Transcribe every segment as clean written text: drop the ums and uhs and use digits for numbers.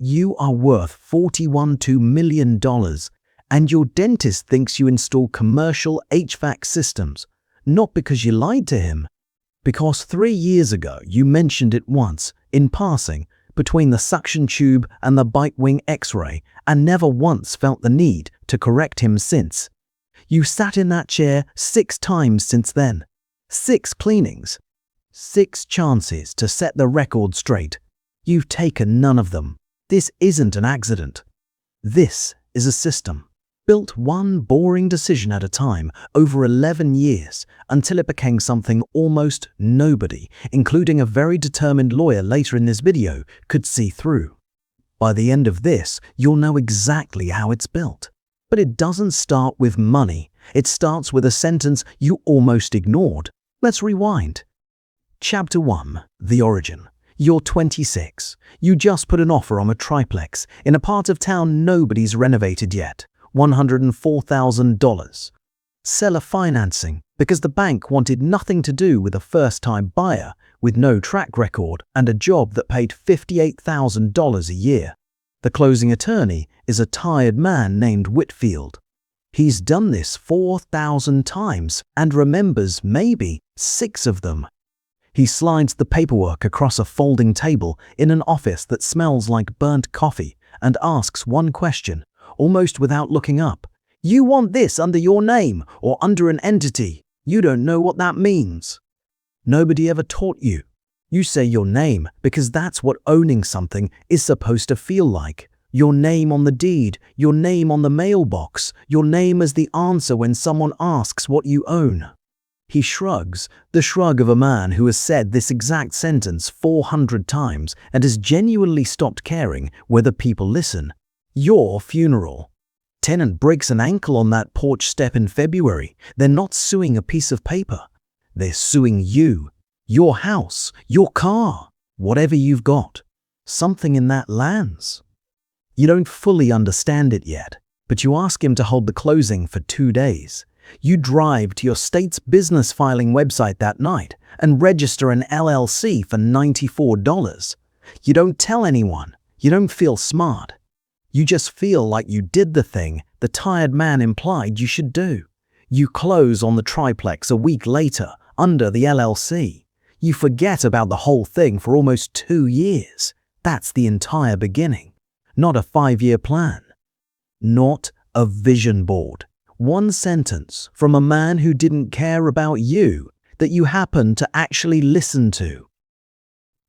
You are worth $41.2 million, and your dentist thinks you install commercial HVAC systems, not because you lied to him, because 3 years ago you mentioned it once, in passing, between the suction tube and the bite wing X-ray, and never once felt the need to correct him since. You sat in that chair 6 times since then. 6 cleanings. 6 chances to set the record straight. You've taken none of them. This isn't an accident. This is a system, built one boring decision at a time over 11 years until it became something almost nobody, including a very determined lawyer later in this video, could see through. By the end of this, you'll know exactly how it's built. But it doesn't start with money. It starts with a sentence you almost ignored. Let's rewind. Chapter 1. The Origin. You're 26. You just put an offer on a triplex in a part of town nobody's renovated yet. $104,000. Seller financing, because the bank wanted nothing to do with a first-time buyer with no track record and a job that paid $58,000 a year. The closing attorney is a tired man named Whitfield. He's done this 4,000 times and remembers maybe 6 of them. He slides the paperwork across a folding table in an office that smells like burnt coffee and asks one question, almost without looking up. You want this under your name or under an entity. You don't know what that means. Nobody ever taught you. You say your name because that's what owning something is supposed to feel like. Your name on the deed, your name on the mailbox, your name as the answer when someone asks what you own. He shrugs, the shrug of a man who has said this exact sentence 400 times and has genuinely stopped caring whether people listen. Your funeral. Tenant breaks an ankle on that porch step in February. They're not suing a piece of paper. They're suing you, your house, your car, whatever you've got. Something in that lands. You don't fully understand it yet, but you ask him to hold the closing for 2 days. You drive to your state's business filing website that night and register an LLC for $94. You don't tell anyone. You don't feel smart. You just feel like you did the thing the tired man implied you should do. You close on the triplex a week later under the LLC. You forget about the whole thing for almost 2 years. That's the entire beginning. Not a 5-year plan. Not a vision board. One sentence from a man who didn't care about you that you happened to actually listen to.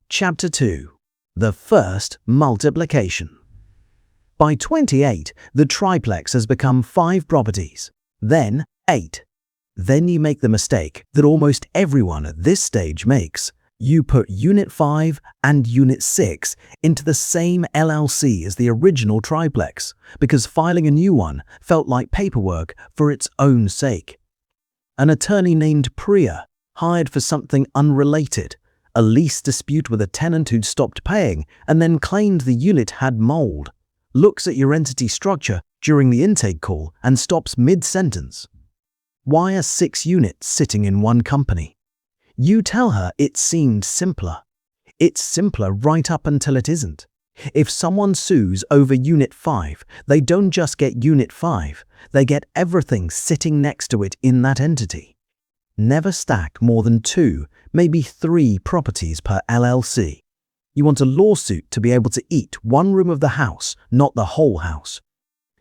Chapter 2. The First Multiplication. By 28, the triplex has become 5 properties, then 8. Then you make the mistake that almost everyone at this stage makes. You put Unit 5 and Unit 6 into the same LLC as the original triplex because filing a new one felt like paperwork for its own sake. An attorney named Priya, hired for something unrelated, a lease dispute with a tenant who'd stopped paying and then claimed the unit had mold, looks at your entity structure during the intake call and stops mid-sentence. Why are 6 units sitting in one company? You tell her it seemed simpler. It's simpler right up until it isn't. If someone sues over Unit 5, they don't just get Unit 5, they get everything sitting next to it in that entity. Never stack more than 2, maybe 3 properties per LLC. You want a lawsuit to be able to eat one room of the house, not the whole house.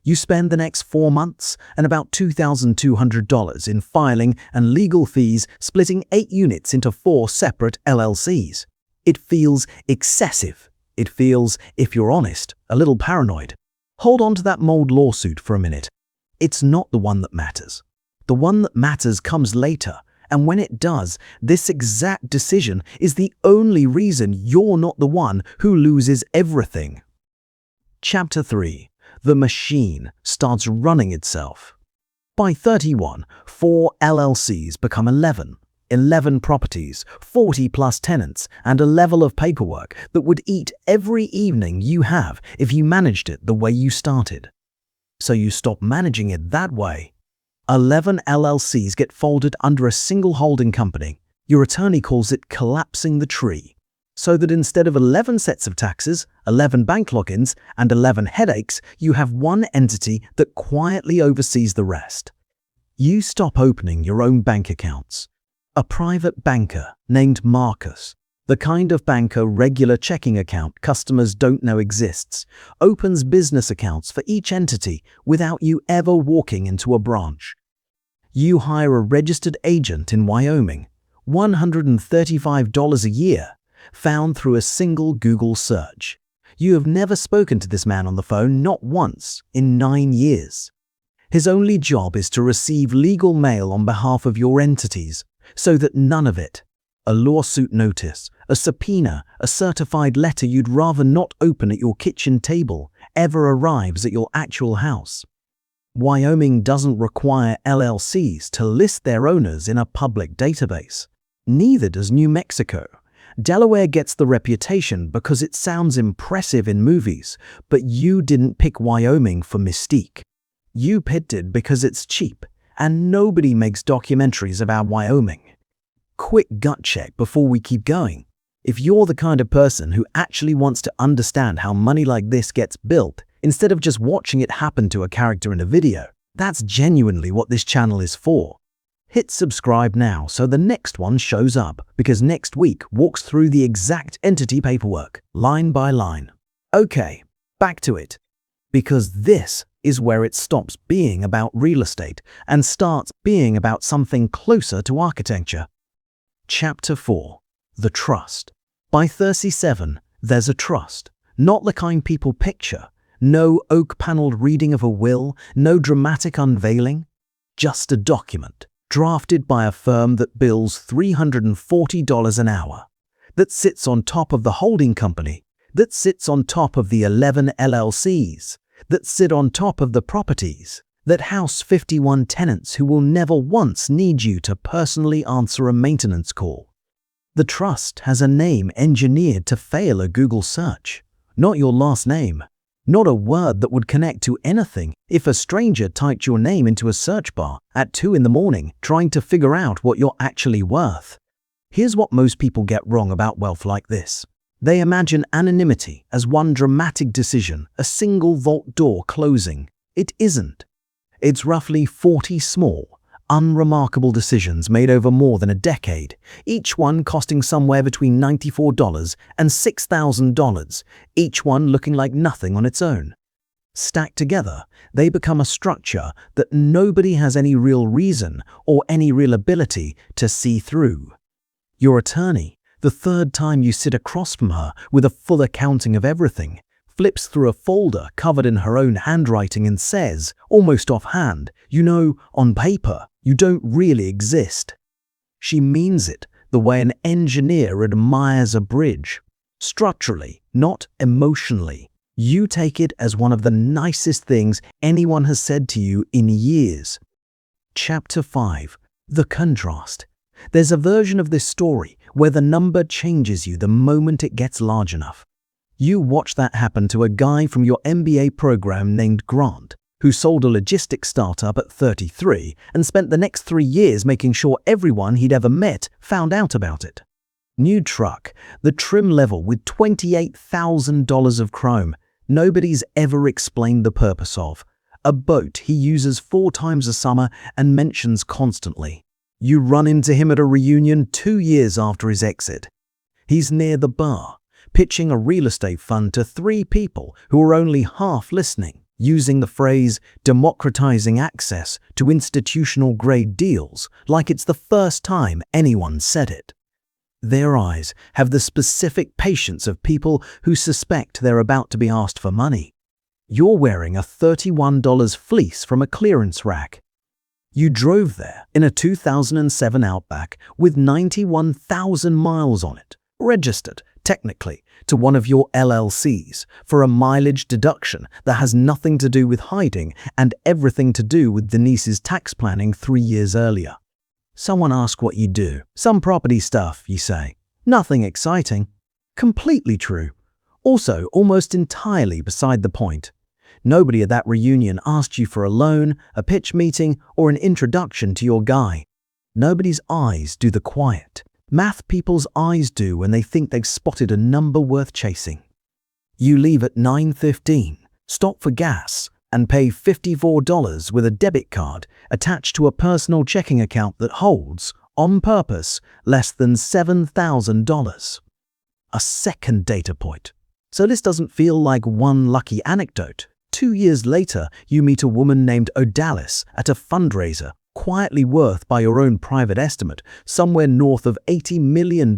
You spend the next 4 months and about $2,200 in filing and legal fees splitting 8 units into 4 separate LLCs. It feels excessive. It feels, if you're honest, a little paranoid. Hold on to that mold lawsuit for a minute. It's not the one that matters. The one that matters comes later, and when it does, this exact decision is the only reason you're not the one who loses everything. Chapter 3. The machine starts running itself. By 31, 4 LLCs become 11. 11 properties, 40 plus tenants, and a level of paperwork that would eat every evening you have if you managed it the way you started. So you stop managing it that way. 11 LLCs get folded under a single holding company. Your attorney calls it collapsing the tree. So that instead of 11 sets of taxes, 11 bank logins, and 11 headaches, you have one entity that quietly oversees the rest. You stop opening your own bank accounts. A private banker named Marcus, the kind of banker regular checking account customers don't know exists, opens business accounts for each entity without you ever walking into a branch. You hire a registered agent in Wyoming, $135 a year, found through a single Google search. You have never spoken to this man on the phone, not once, in 9 years. His only job is to receive legal mail on behalf of your entities, so that none of it, a lawsuit notice, a subpoena, a certified letter you'd rather not open at your kitchen table, ever arrives at your actual house. Wyoming doesn't require LLCs to list their owners in a public database. Neither does New Mexico. Delaware gets the reputation because it sounds impressive in movies, but you didn't pick Wyoming for mystique. You picked it because it's cheap, and nobody makes documentaries about Wyoming. Quick gut check before we keep going. If you're the kind of person who actually wants to understand how money like this gets built, instead of just watching it happen to a character in a video, that's genuinely what this channel is for. Hit subscribe now so the next one shows up, because next week walks through the exact entity paperwork, line by line. Okay, back to it. Because this is where it stops being about real estate and starts being about something closer to architecture. Chapter 4. The Trust. By 37, there's a trust. Not the kind people picture. No oak-paneled reading of a will, no dramatic unveiling. Just a document, drafted by a firm that bills $340 an hour, that sits on top of the holding company, that sits on top of the 11 LLCs, that sit on top of the properties, that house 51 tenants who will never once need you to personally answer a maintenance call. The trust has a name engineered to fail a Google search. Not your last name. Not a word that would connect to anything if a stranger typed your name into a search bar at 2 in the morning trying to figure out what you're actually worth. Here's what most people get wrong about wealth like this. They imagine anonymity as one dramatic decision, a single vault door closing. It isn't. It's roughly 40 small, unremarkable decisions made over more than a decade, each one costing somewhere between $94 and $6,000, each one looking like nothing on its own. Stacked together, they become a structure that nobody has any real reason or any real ability to see through. Your attorney, the third time you sit across from her with a full accounting of everything, flips through a folder covered in her own handwriting and says, almost offhand, you know, on paper, you don't really exist. She means it the way an engineer admires a bridge. Structurally, not emotionally. You take it as one of the nicest things anyone has said to you in years. Chapter 5. The Contrast. There's a version of this story where the number changes you the moment it gets large enough. You watch that happen to a guy from your MBA program named Grant, who sold a logistics startup at 33 and spent the next 3 years making sure everyone he'd ever met found out about it. New truck, the trim level with $28,000 of chrome, nobody's ever explained the purpose of. A boat he uses 4 times a summer and mentions constantly. You run into him at a reunion 2 years after his exit. He's near the bar, pitching a real estate fund to 3 people who are only half listening, using the phrase democratizing access to institutional-grade deals like it's the first time anyone said it. Their eyes have the specific patience of people who suspect they're about to be asked for money. You're wearing a $31 fleece from a clearance rack. You drove there in a 2007 Outback with 91,000 miles on it, registered, technically, to one of your LLCs for a mileage deduction that has nothing to do with hiding and everything to do with Denise's tax planning 3 years earlier. Someone asks what you do. Some property stuff, you say. Nothing exciting. Completely true. Also, almost entirely beside the point. Nobody at that reunion asked you for a loan, a pitch meeting, or an introduction to your guy. Nobody's eyes do the quiet, Math people's eyes do when they think they've spotted a number worth chasing. You leave at 9:15, stop for gas, and pay $54 with a debit card attached to a personal checking account that holds, on purpose, less than $7,000. A second data point. So this doesn't feel like one lucky anecdote. 2 years later, you meet a woman named Odalis at a fundraiser, quietly worth, by your own private estimate, somewhere north of $80 million,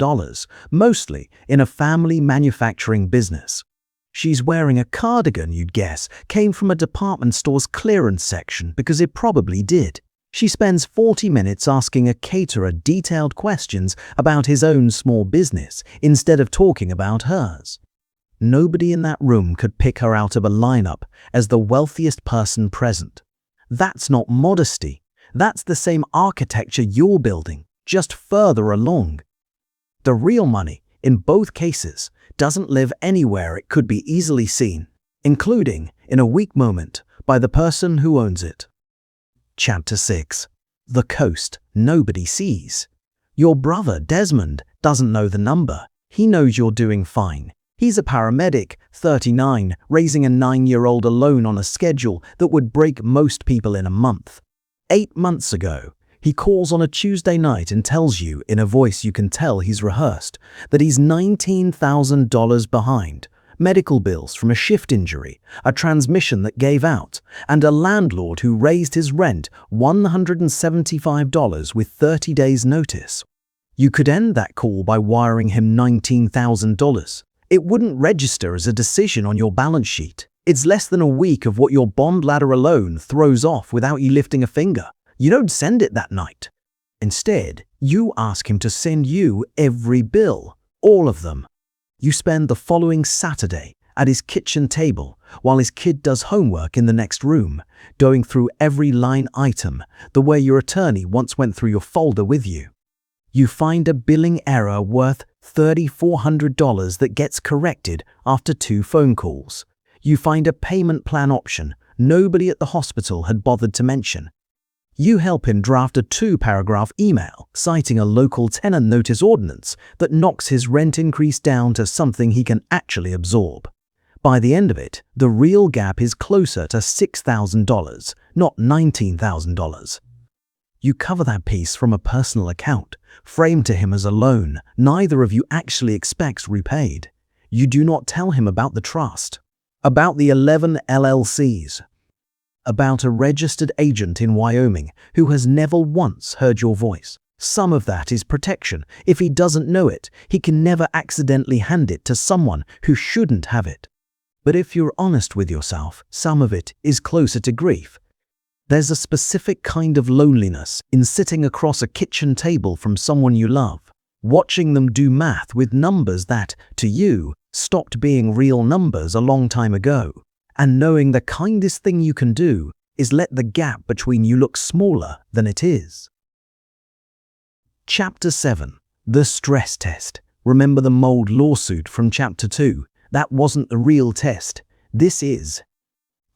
mostly in a family manufacturing business. She's wearing a cardigan you'd guess came from a department store's clearance section because it probably did. She spends 40 minutes asking a caterer detailed questions about his own small business instead of talking about hers. Nobody in that room could pick her out of a lineup as the wealthiest person present. That's not modesty. That's the same architecture you're building, just further along. The real money, in both cases, doesn't live anywhere it could be easily seen, including, in a weak moment, by the person who owns it. Chapter 6. The coast nobody sees. Your brother, Desmond, doesn't know the number. He knows you're doing fine. He's a paramedic, 39, raising a 9-year-old alone on a schedule that would break most people in a month. 8 months ago, he calls on a Tuesday night and tells you, in a voice you can tell he's rehearsed, that he's $19,000 behind, medical bills from a shift injury, a transmission that gave out, and a landlord who raised his rent $175 with 30 days' notice. You could end that call by wiring him $19,000. It wouldn't register as a decision on your balance sheet. It's less than a week of what your bond ladder alone throws off without you lifting a finger. You don't send it that night. Instead, you ask him to send you every bill, all of them. You spend the following Saturday at his kitchen table while his kid does homework in the next room, going through every line item the way your attorney once went through your folder with you. You find a billing error worth $3,400 that gets corrected after 2 phone calls. You find a payment plan option nobody at the hospital had bothered to mention. You help him draft a 2-paragraph email citing a local tenant notice ordinance that knocks his rent increase down to something he can actually absorb. By the end of it, the real gap is closer to $6,000, not $19,000. You cover that piece from a personal account, framed to him as a loan neither of you actually expects repaid. You do not tell him about the trust, about the 11 LLCs, about a registered agent in Wyoming who has never once heard your voice. Some of that is protection. If he doesn't know it, he can never accidentally hand it to someone who shouldn't have it. But if you're honest with yourself, some of it is closer to grief. There's a specific kind of loneliness in sitting across a kitchen table from someone you love, watching them do math with numbers that, to you, stopped being real numbers a long time ago, and knowing the kindest thing you can do is let the gap between you look smaller than it is. Chapter 7. The Stress Test. Remember the mold lawsuit from Chapter 2? That wasn't the real test. This is.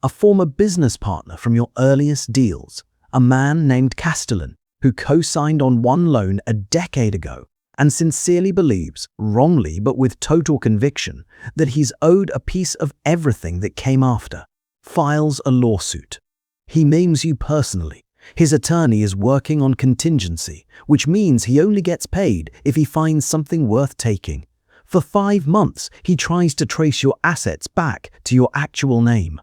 A former business partner from your earliest deals, a man named Castellan, who co-signed on one loan a decade ago and sincerely believes, wrongly but with total conviction, that he's owed a piece of everything that came after, files a lawsuit. He names you personally. His attorney is working on contingency, which means he only gets paid if he finds something worth taking. For 5 months, he tries to trace your assets back to your actual name.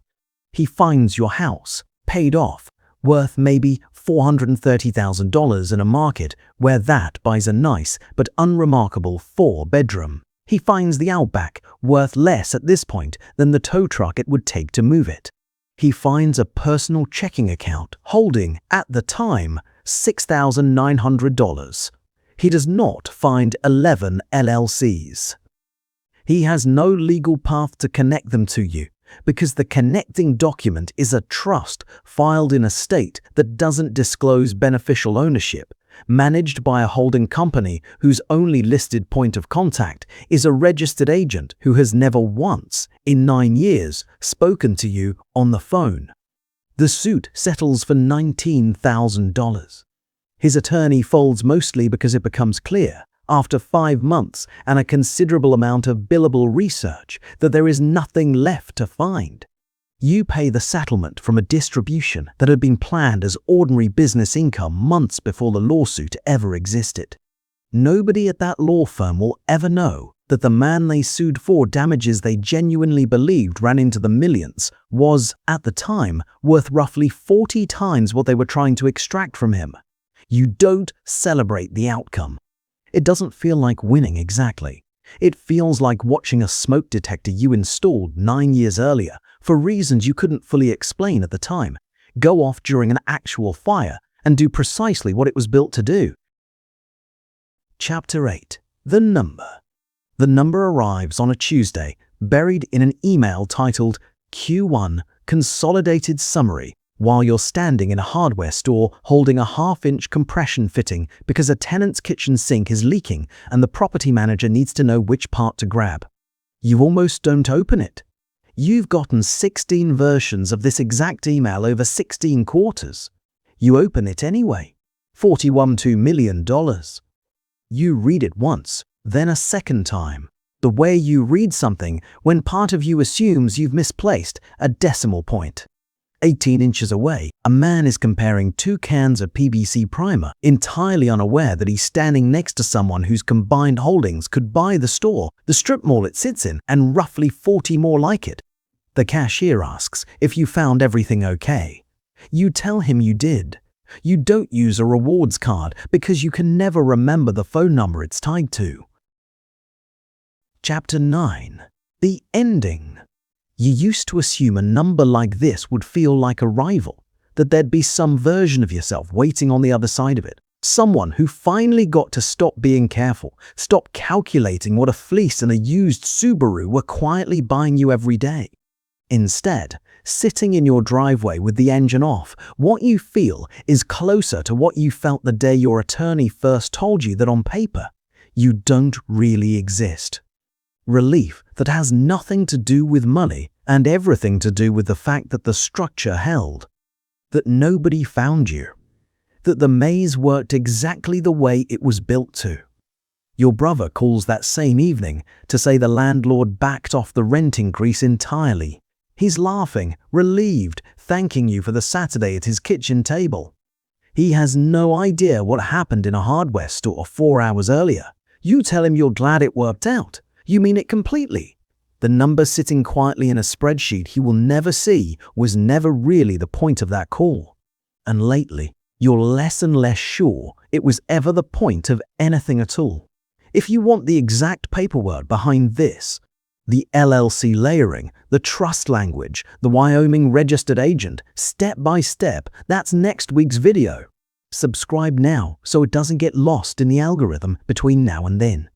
He finds your house, paid off, worth maybe $430,000 in a market where that buys a nice but unremarkable 4-bedroom. He finds the Outback worth less at this point than the tow truck it would take to move it. He finds a personal checking account holding, at the time, $6,900. He does not find 11 LLCs. He has no legal path to connect them to you, because the connecting document is a trust filed in a state that doesn't disclose beneficial ownership, managed by a holding company whose only listed point of contact is a registered agent who has never once, in 9 years, spoken to you on the phone. The suit settles for $19,000. His attorney folds mostly because it becomes clear, after 5 months and a considerable amount of billable research, that there is nothing left to find. You pay the settlement from a distribution that had been planned as ordinary business income months before the lawsuit ever existed. Nobody at that law firm will ever know that the man they sued for damages they genuinely believed ran into the millions was, at the time, worth roughly 40 times what they were trying to extract from him. You don't celebrate the outcome. It doesn't feel like winning exactly. It feels like watching a smoke detector you installed 9 years earlier, for reasons you couldn't fully explain at the time, go off during an actual fire and do precisely what it was built to do. Chapter 8. The Number. The number arrives on a Tuesday, buried in an email titled Q1 Consolidated Summary, while you're standing in a hardware store holding a half-inch compression fitting because a tenant's kitchen sink is leaking and the property manager needs to know which part to grab. You almost don't open it. You've gotten 16 versions of this exact email over 16 quarters. You open it anyway. $41.2 million. You read it once, then a second time. The way you read something when part of you assumes you've misplaced a decimal point. 18 inches away, a man is comparing 2 cans of PVC primer, entirely unaware that he's standing next to someone whose combined holdings could buy the store, the strip mall it sits in, and roughly 40 more like it. The cashier asks if you found everything okay. You tell him you did. You don't use a rewards card because you can never remember the phone number it's tied to. Chapter 9. The Ending. You used to assume a number like this would feel like a rival, that there'd be some version of yourself waiting on the other side of it, someone who finally got to stop being careful, stop calculating what a fleece and a used Subaru were quietly buying you every day. Instead, sitting in your driveway with the engine off, what you feel is closer to what you felt the day your attorney first told you that on paper, you don't really exist. Relief that has nothing to do with money and everything to do with the fact that the structure held. That nobody found you. That the maze worked exactly the way it was built to. Your brother calls that same evening to say the landlord backed off the rent increase entirely. He's laughing, relieved, thanking you for the Saturday at his kitchen table. He has no idea what happened in a hardware store 4 hours earlier. You tell him you're glad it worked out. You mean it completely. The number sitting quietly in a spreadsheet he will never see was never really the point of that call. And lately, you're less and less sure it was ever the point of anything at all. If you want the exact paperwork behind this, the LLC layering, the trust language, the Wyoming registered agent, step by step, that's next week's video. Subscribe now so it doesn't get lost in the algorithm between now and then.